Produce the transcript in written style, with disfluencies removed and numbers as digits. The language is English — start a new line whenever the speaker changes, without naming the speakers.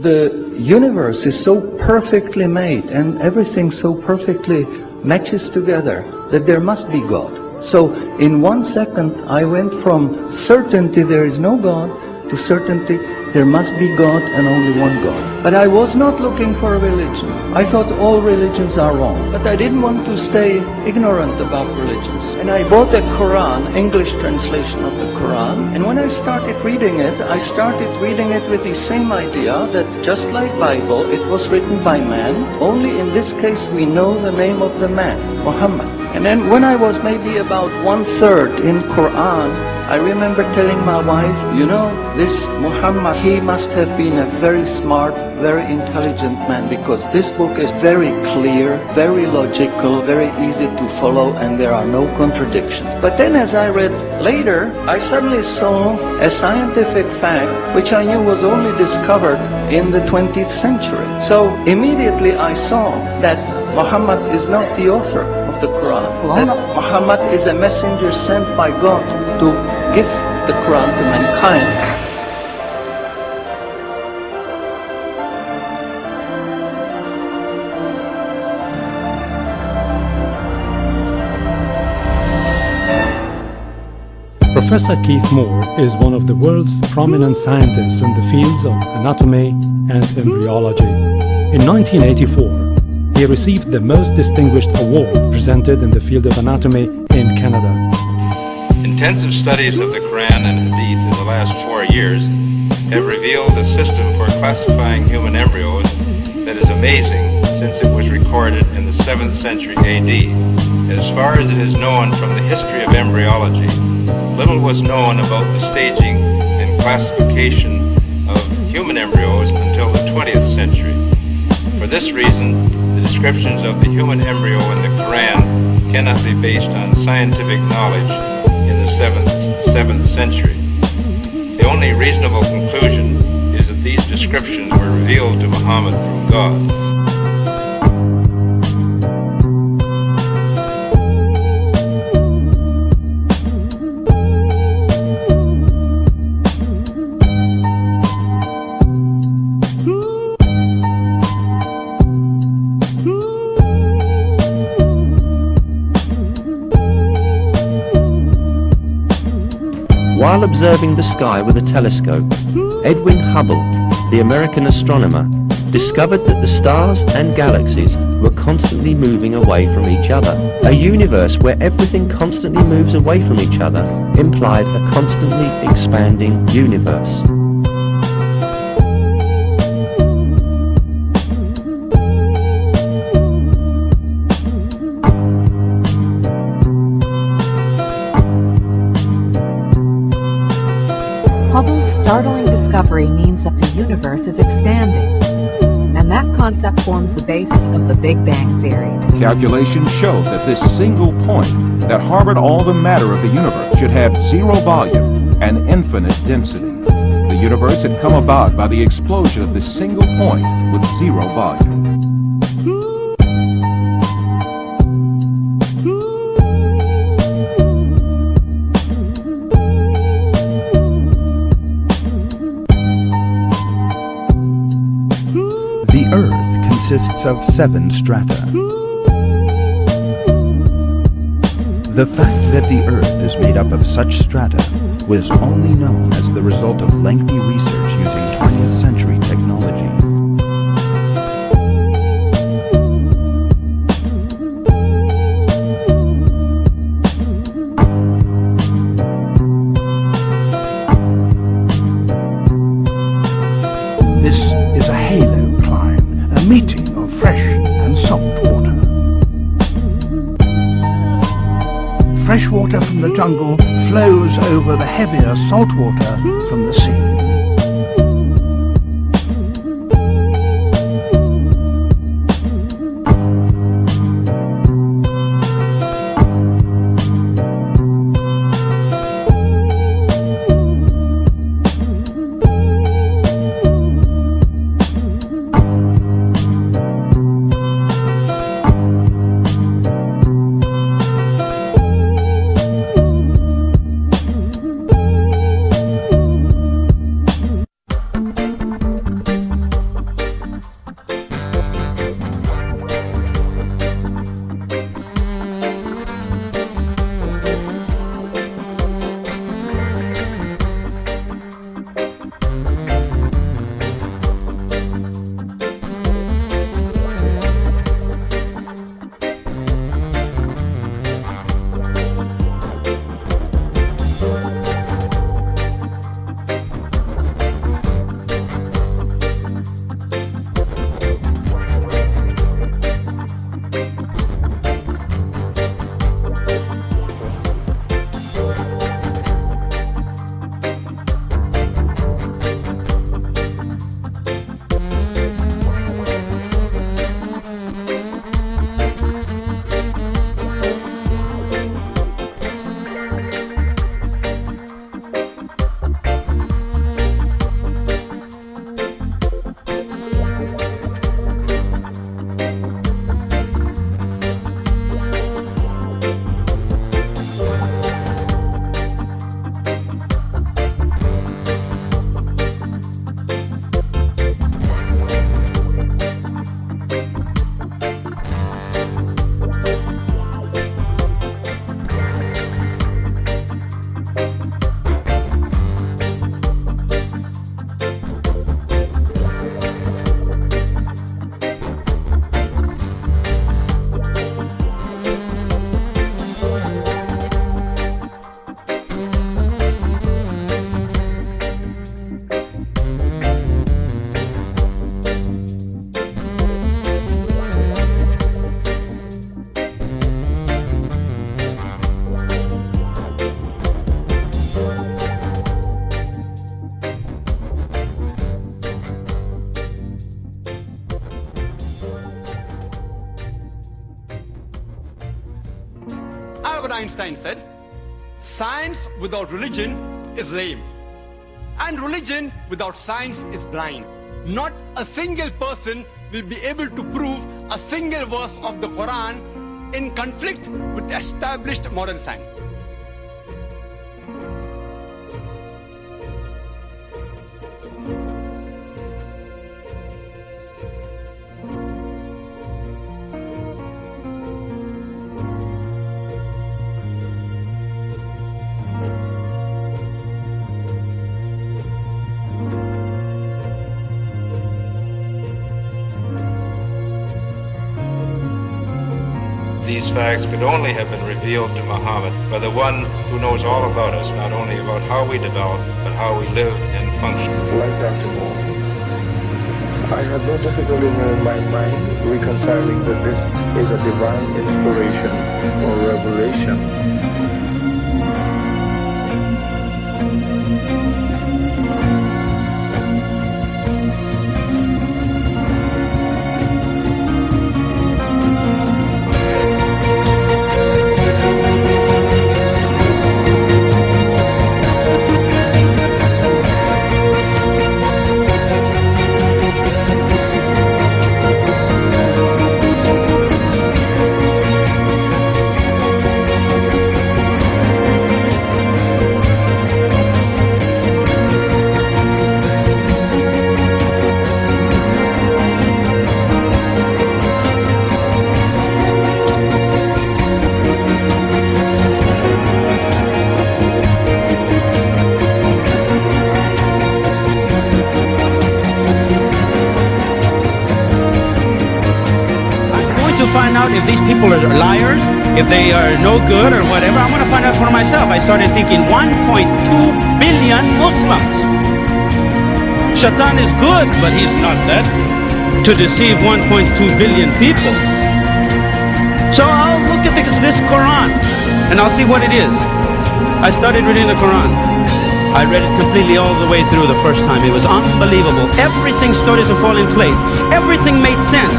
the universe is so perfectly made and everything so perfectly matches together that there must be God. So in 1 second I went from certainty there is no God to certainty there must be God and only one God. But I was not looking for a religion. I thought all religions are wrong. But I didn't want to stay ignorant about religions. And I bought a Coran, English translation of the Coran. And when I started reading it with the same idea that just like Bible, it was written by man. Only in this case we know the name of the man, Muhammad. And then when I was maybe about 1/3 in Quran, I remember telling my wife, you know, this Muhammad, he must have been a very smart, very intelligent man, because this book is very clear, very logical, very easy to follow, and there are no contradictions. But then as I read later, I suddenly saw a scientific fact which I knew was only discovered in the 20th century. So immediately I saw that Muhammad is not the author of the Quran, that Muhammad is a messenger sent by God to give the Quran to mankind.
Professor Keith Moore is one of the world's prominent scientists in the fields of anatomy and embryology. In 1984, he received the most distinguished award presented in the field of anatomy in Canada.
Intensive studies of the Quran and Hadith in the last 4 years have revealed a system for classifying human embryos that is amazing, since it was recorded in the 7th century AD. As far as it is known from the history of embryology, little was known about the staging and classification of human embryos until the 20th century. For this reason, the descriptions of the human embryo in the Quran cannot be based on scientific knowledge in the 7th century. The only reasonable conclusion is that these descriptions were revealed to Muhammad from God.
While observing the sky with a telescope, Edwin Hubble, the American astronomer, discovered that the stars and galaxies were constantly moving away from each other. A universe where everything constantly moves away from each other implied a constantly expanding universe.
Hubble's startling discovery means that the universe is expanding, and that concept forms the basis of the Big Bang Theory.
Calculations show that this single point that harbored all the matter of the universe should have zero volume and infinite density. The universe had come about by the explosion of this single point with zero volume.
The Earth consists of 7 strata. The fact that the Earth is made up of such strata was only known as the result of lengthy research using 20th century technology. This is a halo climb, a meeting of fresh and salt water. Fresh water from the jungle flows over the heavier salt water from the sea.
Einstein said, science without religion is lame, and religion without science is blind. Not a single person will be able to prove a single verse of the Quran in conflict with established modern science.
These facts could only have been revealed to Muhammad by the one who knows all about us, not only about how we develop, but how we live and function.
Like Dr. Moore, I have no difficulty in my mind reconciling that this is a divine inspiration or revelation.
Find out if these people are liars, if they are no good or whatever. I'm going to find out for myself. I started thinking 1.2 billion Muslims. Shaitan is good, but he's not that to deceive 1.2 billion people. So I'll look at this Quran and I'll see what it is. I started reading the Quran. I read it completely all the way through the first time. It was unbelievable. Everything started to fall in place. Everything made sense.